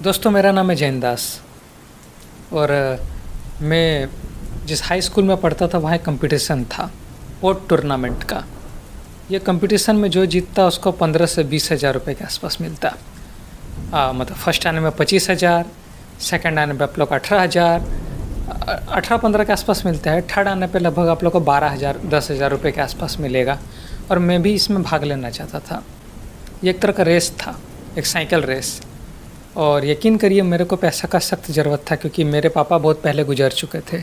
दोस्तों, मेरा नाम है जैन दास और मैं जिस हाई स्कूल में पढ़ता था वहाँ एक कंपटीशन था पोट टूर्नामेंट का। ये कंपटीशन में जो जीतता उसको 15 से 20 हज़ार रुपये के आसपास मिलता। मतलब फर्स्ट आने में 25 हज़ार, सेकंड आने पे आप लोग 18 हज़ार, 18-15 के आसपास मिलता है। थर्ड आने पे लगभग आप लोग को 12 हज़ार 10 हज़ार रुपये के आसपास मिलेगा। और मैं भी इसमें भाग लेना चाहता था। ये एक तरह का रेस था, एक साइकिल रेस। और यकीन करिए मेरे को पैसा का सख्त ज़रूरत था, क्योंकि मेरे पापा बहुत पहले गुजर चुके थे।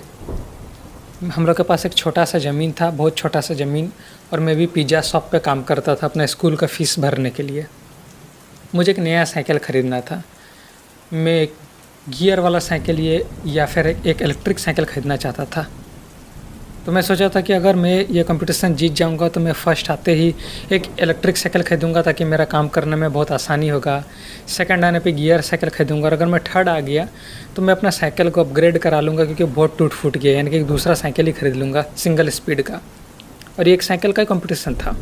हम लोग के पास एक छोटा सा ज़मीन था, बहुत छोटा सा ज़मीन, और मैं भी पिज़्ज़ा शॉप पे काम करता था अपना स्कूल का फ़ीस भरने के लिए। मुझे एक नया साइकिल ख़रीदना था। मैं एक गियर वाला साइकिल या फिर एक इलेक्ट्रिक साइकिल ख़रीदना चाहता था। तो मैं सोचा था कि अगर मैं ये कंपटीशन जीत जाऊंगा तो मैं फ़र्स्ट आते ही एक इलेक्ट्रिक साइकिल खरीदूंगा, ताकि मेरा काम करने में बहुत आसानी होगा। सेकंड आने पे गियर साइकिल खरीदूंगा, और अगर मैं थर्ड आ गया तो मैं अपना साइकिल को अपग्रेड करा लूँगा, क्योंकि बहुत टूट फूट गया, यानी कि एक दूसरा साइकिल ही खरीद लूँगा सिंगल स्पीड का। और ये एक साइकिल का कंपटीशन था,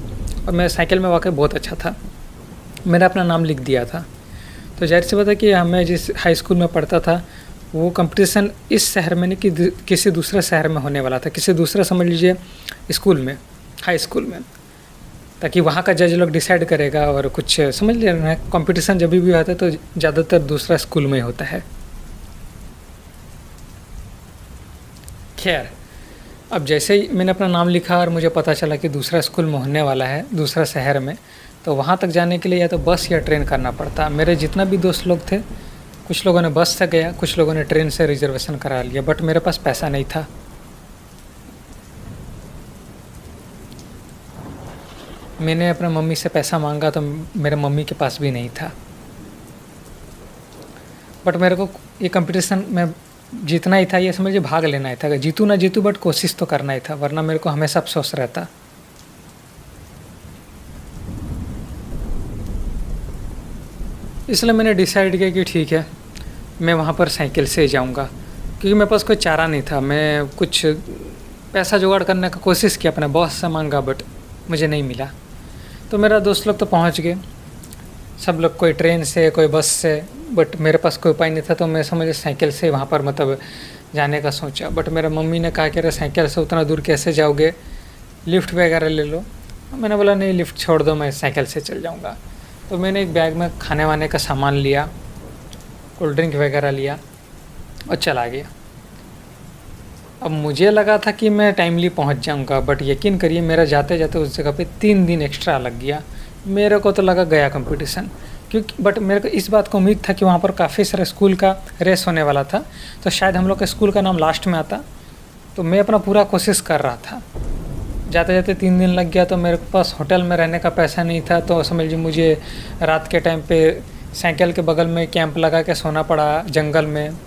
और मैं साइकिल में वाकई बहुत अच्छा था। मैंने अपना नाम लिख दिया था। तो जाहिर सी बात है कि मैं जिस हाई स्कूल में पढ़ता था वो कंपटीशन इस शहर में नहीं कि किसी दूसरे शहर में होने वाला था, किसी दूसरे समझ लीजिए स्कूल में, हाई स्कूल में, ताकि वहाँ का जज लोग डिसाइड करेगा। और कुछ समझ लेना, कंपटीशन जब भी होता है तो ज़्यादातर दूसरा स्कूल में ही होता है। खैर, अब जैसे ही मैंने अपना नाम लिखा और मुझे पता चला कि दूसरा स्कूल में होने वाला है, दूसरा शहर में, तो वहाँ तक जाने के लिए या तो बस या ट्रेन करना पड़ता। मेरे जितना भी दोस्त लोग थे, कुछ लोगों ने बस से गया, कुछ लोगों ने ट्रेन से रिजर्वेशन करा लिया, बट मेरे पास पैसा नहीं था। मैंने अपने मम्मी से पैसा मांगा तो मेरे मम्मी के पास भी नहीं था। बट मेरे को ये कंपटीशन में जीतना ही था, ये समझिए भाग लेना ही था। अगर जीतूँ ना जीतूँ बट कोशिश तो करना ही था, वरना मेरे को हमेशा अफसोस रहता। इसलिए मैंने डिसाइड किया कि ठीक है, मैं वहाँ पर साइकिल से जाऊँगा, क्योंकि मेरे पास कोई चारा नहीं था। मैं कुछ पैसा जुगाड़ करने का कोशिश किया, अपने बॉस से मांगा, बट मुझे नहीं मिला। तो मेरा दोस्त लोग तो पहुँच गए, सब लोग, कोई ट्रेन से कोई बस से, बट मेरे पास कोई उपाय नहीं था। तो मैं समझे साइकिल से वहाँ पर मतलब जाने का सोचा। बट मेरा मम्मी ने कहा कि अरे साइकिल से उतना दूर कैसे जाओगे, लिफ्ट वगैरह ले लो। मैंने बोला नहीं, लिफ्ट छोड़ दो, मैं साइकिल से चल जाऊँगा। तो मैंने एक बैग में खाने वाने का सामान लिया, कोल्ड ड्रिंक वगैरह लिया और चला गया। अब मुझे लगा था कि मैं टाइमली पहुंच जाऊंगा, बट यकीन करिए मेरा जाते जाते उस जगह पे 3 दिन एक्स्ट्रा लग गया। मेरे को तो लगा गया कंपटीशन, क्योंकि बट मेरे को इस बात को उम्मीद था कि वहाँ पर काफ़ी सारे स्कूल का रेस होने वाला था, तो शायद हम लोग के स्कूल का नाम लास्ट में आता। तो मैं अपना पूरा कोशिश कर रहा था। जाते जाते 3 दिन लग गया, तो मेरे पास होटल में रहने का पैसा नहीं था। तो समझ लीजिए मुझे रात के टाइम पे साइकिल के बगल में कैंप लगा के सोना पड़ा जंगल में।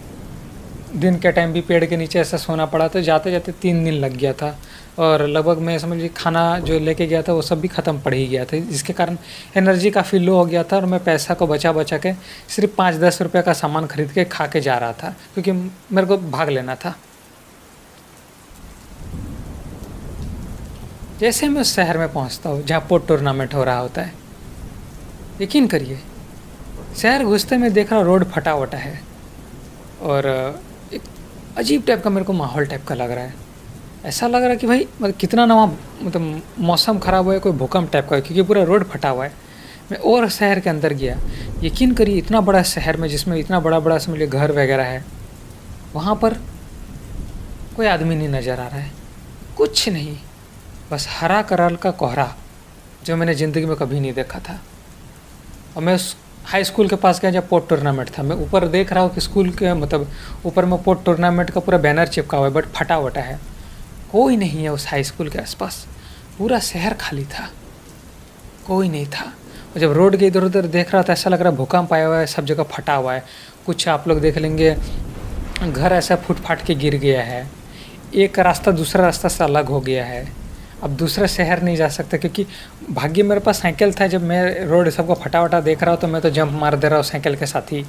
दिन के टाइम भी पेड़ के नीचे ऐसा सोना पड़ा। तो जाते जाते 3 दिन लग गया था, और लगभग मैं समझ लीजिए खाना जो लेके गया था वो सब भी ख़त्म पड़ ही गया था, जिसके कारण एनर्जी काफ़ी लो हो गया था। और मैं पैसा को बचा बचा के सिर्फ 5-10 रुपये का सामान खरीद के खा के जा रहा था, क्योंकि मेरे को भाग लेना था। जैसे मैं उस शहर में पहुंचता हूँ जहाँ पोट टूर्नामेंट हो रहा होता है, यकीन करिए शहर घुसते में देख रहा रोड फटा वटा है, और एक अजीब टाइप का मेरे को माहौल टाइप का लग रहा है। ऐसा लग रहा है कि भाई मतलब कितना ना वहाँ मतलब मौसम ख़राब हुआ है, कोई भूकंप टाइप का है, क्योंकि पूरा रोड फटा हुआ है। मैं और शहर के अंदर गया, यकीन करिए इतना बड़ा शहर में जिसमें इतना बड़ा बड़ा समझ लीजिए घर वगैरह है, वहाँ पर कोई आदमी नहीं नज़र आ रहा है, कुछ नहीं, बस हरा करल का कोहरा जो मैंने ज़िंदगी में कभी नहीं देखा था। और मैं उस हाई स्कूल के पास गया जब पोट टूर्नामेंट था। मैं ऊपर देख रहा हूँ कि स्कूल के मतलब ऊपर में पोट टूर्नामेंट का पूरा बैनर चिपका हुआ है, बट फटा वटा है, कोई नहीं है उस हाई स्कूल के आसपास। पूरा शहर खाली था, कोई नहीं था। और जब रोड के इधर उधर देख रहा था, ऐसा लग रहा भूकंप आया हुआ है, सब जगह फटा हुआ है। कुछ आप लोग देख लेंगे घर ऐसा फूट फाट के गिर गया है, एक रास्ता दूसरा रास्ता से अलग हो गया है। अब दूसरा शहर नहीं जा सकता, क्योंकि भाग्य मेरे पास साइकिल था। जब मैं रोड सबको फटा वटा देख रहा हूँ तो मैं तो जंप मार दे रहा हूँ साइकिल के साथ ही।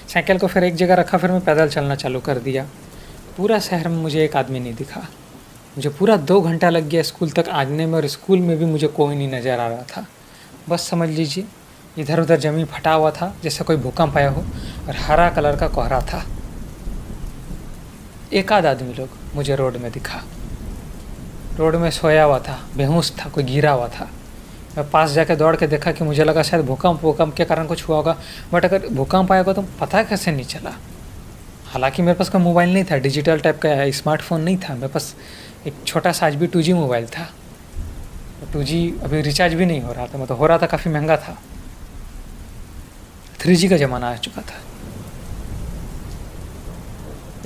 साइकिल को फिर एक जगह रखा, फिर मैं पैदल चलना चालू कर दिया। पूरा शहर में मुझे एक आदमी नहीं दिखा। मुझे पूरा 2 घंटा लग गया स्कूल तक आने में, और स्कूल में भी मुझे कोई नहीं नज़र आ रहा था। बस समझ लीजिए इधर उधर ज़मीन फटा हुआ था जैसे कोई भूकंप आया हो, और हरा कलर का कोहरा था। एक आध आदमी लोग मुझे रोड में दिखा। रोड में सोया हुआ था, बेहोश था, कोई गिरा हुआ था। मैं पास जाके दौड़ के देखा कि मुझे लगा शायद भूकंप के कारण कुछ हुआ होगा, बट अगर भूकंप आएगा तो पता कैसे नहीं चला। हालांकि मेरे पास कोई मोबाइल नहीं था, डिजिटल टाइप का स्मार्टफोन नहीं था, मेरे पास एक छोटा सा भी 2G मोबाइल था। 2G अभी रिचार्ज भी नहीं हो रहा था, मतलब हो रहा था, काफ़ी महंगा था। 3G का ज़माना आ चुका था।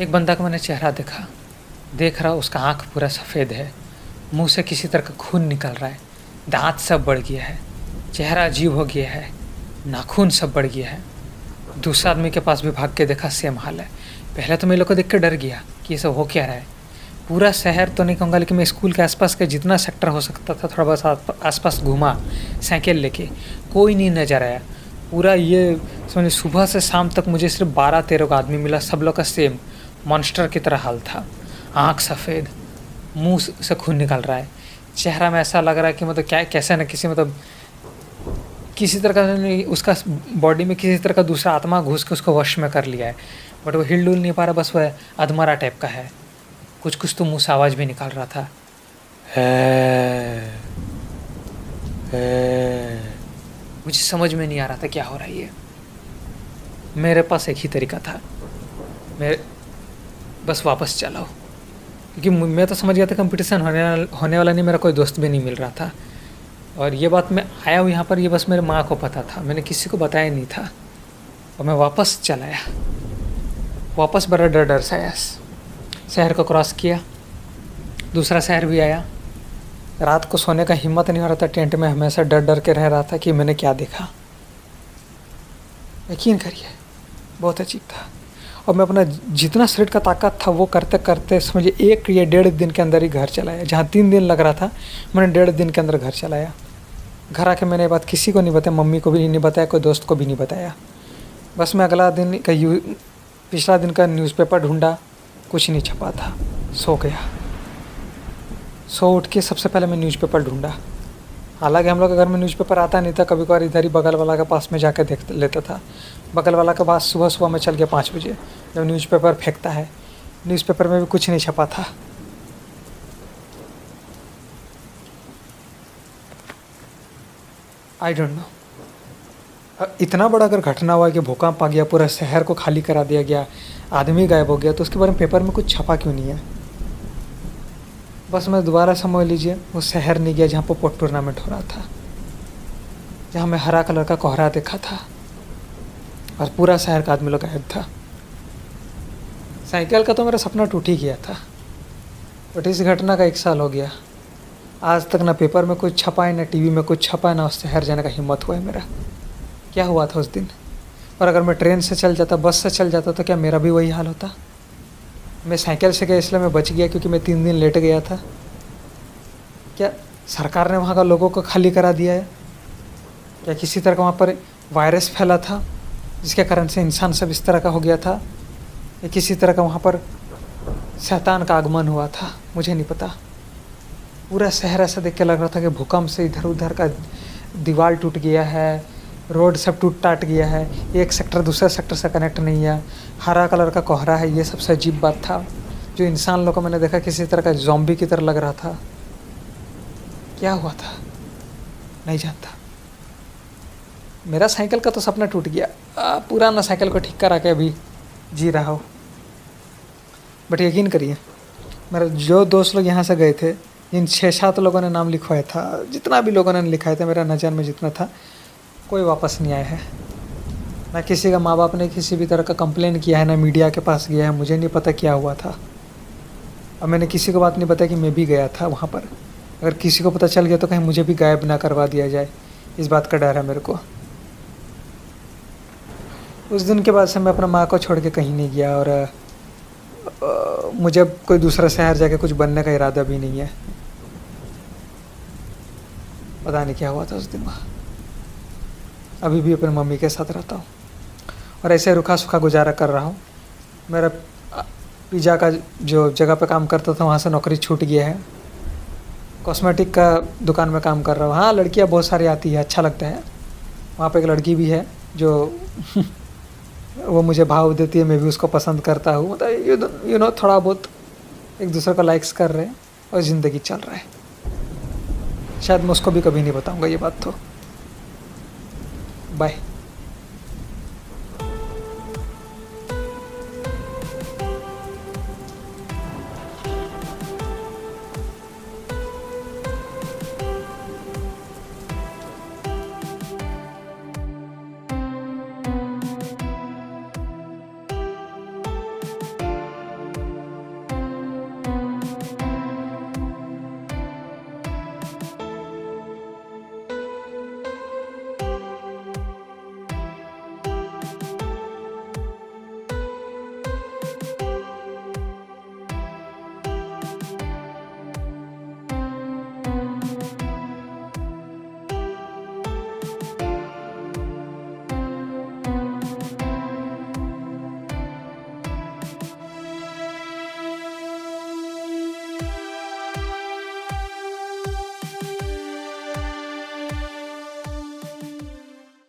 एक बंदा का मैंने चेहरा देखा, देख रहा, उसका आँख पूरा सफ़ेद है, मुंह से किसी तरह का खून निकल रहा है, दांत सब बढ़ गया है, चेहरा अजीब हो गया है, नाखून सब बढ़ गया है। दूसरा आदमी के पास भी भाग के देखा, सेम हाल है। पहले तो मैं लोग को देख के डर गया कि ये सब हो क्या रहा है। पूरा शहर तो नहीं कहूँगा, लेकिन मैं स्कूल के आसपास के जितना सेक्टर हो सकता था थोड़ा बहुत आसपास घूमा साइकिल लेके, कोई नहीं नज़र आया। पूरा ये समझिए सुबह से शाम तक मुझे सिर्फ 12-13 का आदमी मिला, सब लोग का सेम मॉन्स्टर की तरह हाल था। आँख सफ़ेद, मुंह से खून निकल रहा है, चेहरा में ऐसा लग रहा है कि मतलब क्या कैसे न किसी मतलब किसी तरह का उसका बॉडी में किसी तरह का दूसरा आत्मा घुस के उसको वश में कर लिया है, बट वो हिल डुल नहीं पा रहा, बस वह अधमरा टाइप का है। कुछ कुछ तो मुँह से आवाज़ भी निकाल रहा था, मुझे समझ में नहीं आ रहा था क्या हो रहा है ये। मेरे पास एक ही तरीका था, मैं बस वापस चलाओ, क्योंकि मैं तो समझ गया था कंपटीशन होने वाला नहीं, मेरा कोई दोस्त भी नहीं मिल रहा था। और ये बात मैं आया हूँ यहाँ पर, ये बस मेरे माँ को पता था, मैंने किसी को बताया नहीं था। और मैं वापस चलाया, वापस बड़ा डर सा आया। शहर को क्रॉस किया, दूसरा शहर भी आया। रात को सोने का हिम्मत नहीं हो रहा था, टेंट में हमेशा डर डर के रह रहा था कि मैंने क्या देखा। यकीन करिए बहुत अजीब था। और मैं अपना जितना शरीर का ताकत था वो करते करते समझिए 1 या 1.5 दिन के अंदर ही घर चलाया। जहाँ 3 दिन लग रहा था, मैंने 1.5 दिन के अंदर घर चलाया। घर आके मैंने ये बात किसी को नहीं बताया, मम्मी को भी नहीं बताया, कोई दोस्त को भी नहीं बताया। बस मैं अगला दिन का पिछला दिन का न्यूज़पेपर ढूंढा, कुछ नहीं छपा था, सो गया। सो उठ के सबसे पहले मैं न्यूज़पेपर ढूंढा। हालांकि हम लोग के घर में न्यूज़पेपर आता नहीं था, कभी कभार इधर ही बगल वाला के पास में जाकर देख लेता था। बगल वाला के पास सुबह सुबह में चल गया 5 बजे, जब न्यूज़पेपर फेंकता है। न्यूज़पेपर में भी कुछ नहीं छपा था। आई डोंट नो, इतना बड़ा अगर घटना हुआ कि भूकंप आ गया, पूरा शहर को खाली करा दिया गया, आदमी गायब हो गया, तो उसके बारे में पेपर में कुछ छपा क्यों नहीं है। बस मैं दोबारा समझ लीजिए वो शहर नहीं गया जहाँ पर पोट टूर्नामेंट हो रहा था, जहाँ मैं हरा कलर का कोहरा देखा था और पूरा शहर का आदमी लोग गायब था। साइकिल का तो मेरा सपना टूट ही गया था, बट इस घटना का 1 साल हो गया। आज तक ना पेपर में कुछ छपा है, ना टीवी में कुछ छपा है, ना उस शहर जाने का हिम्मत हुआ है मेरा। क्या हुआ था उस दिन? और अगर मैं ट्रेन से चल जाता, बस से चल जाता, तो क्या मेरा भी वही हाल होता? मैं साइकिल से गया इसलिए मैं बच गया क्योंकि मैं 3 दिन लेट गया था। क्या सरकार ने वहाँ का लोगों को खाली करा दिया है? क्या किसी तरह का वहाँ पर वायरस फैला था जिसके कारण से इंसान सब इस तरह का हो गया था, या किसी तरह का वहाँ पर शैतान का आगमन हुआ था? मुझे नहीं पता। पूरा शहर ऐसा देख के लग रहा था कि भूकंप से इधर उधर का दीवार टूट गया है, रोड सब टूट टाट गया है, एक सेक्टर दूसरे सेक्टर से कनेक्ट नहीं है, हरा कलर का कोहरा है। ये सबसे अजीब बात था। जो इंसान लोग को मैंने देखा किसी तरह का ज़ॉम्बी की तरह लग रहा था। क्या हुआ था नहीं जानता। मेरा साइकिल का तो सपना टूट गया, पुराना साइकिल को ठीक करा के अभी जी रहा हो। बट यकीन करिए, मेरे जो दोस्त लोग यहाँ से गए थे, जिन 6-7 लोगों ने नाम लिखवाया था, जितना भी लोगों ने लिखाया था, मेरा नज़र में जितना था, कोई वापस नहीं आया है। ना किसी का माँ बाप ने किसी भी तरह का कंप्लेन किया है, ना मीडिया के पास गया है। मुझे नहीं पता क्या हुआ था, और मैंने किसी को बात नहीं बताया कि मैं भी गया था वहाँ पर। अगर किसी को पता चल गया तो कहीं मुझे भी गायब ना करवा दिया जाए, इस बात का डर है मेरे को। उस दिन के बाद से मैं अपना माँ को छोड़ के कहीं नहीं गया, और मुझे कोई दूसरा शहर जाके कुछ बनने का इरादा भी नहीं है। पता नहीं क्या हुआ था उस दिन वहाँ। अभी भी अपनी मम्मी के साथ रहता हूँ और ऐसे रुखा सूखा गुजारा कर रहा हूँ। मेरा पिज़्ज़ा का जो जगह पे काम करता था वहाँ से नौकरी छूट गया है। कॉस्मेटिक का दुकान में काम कर रहा हूँ। हाँ, लड़कियाँ बहुत सारी आती है, अच्छा लगता है, वहाँ पे एक लड़की भी है जो वो मुझे भाव देती है, मैं भी उसको पसंद करता हूँ, मतलब यू नो थोड़ा बहुत एक दूसरे को लाइक्स कर रहे हैं और ज़िंदगी चल रहा है। शायद मैं उसको भी कभी नहीं बताऊँगा ये बात तो। बाय।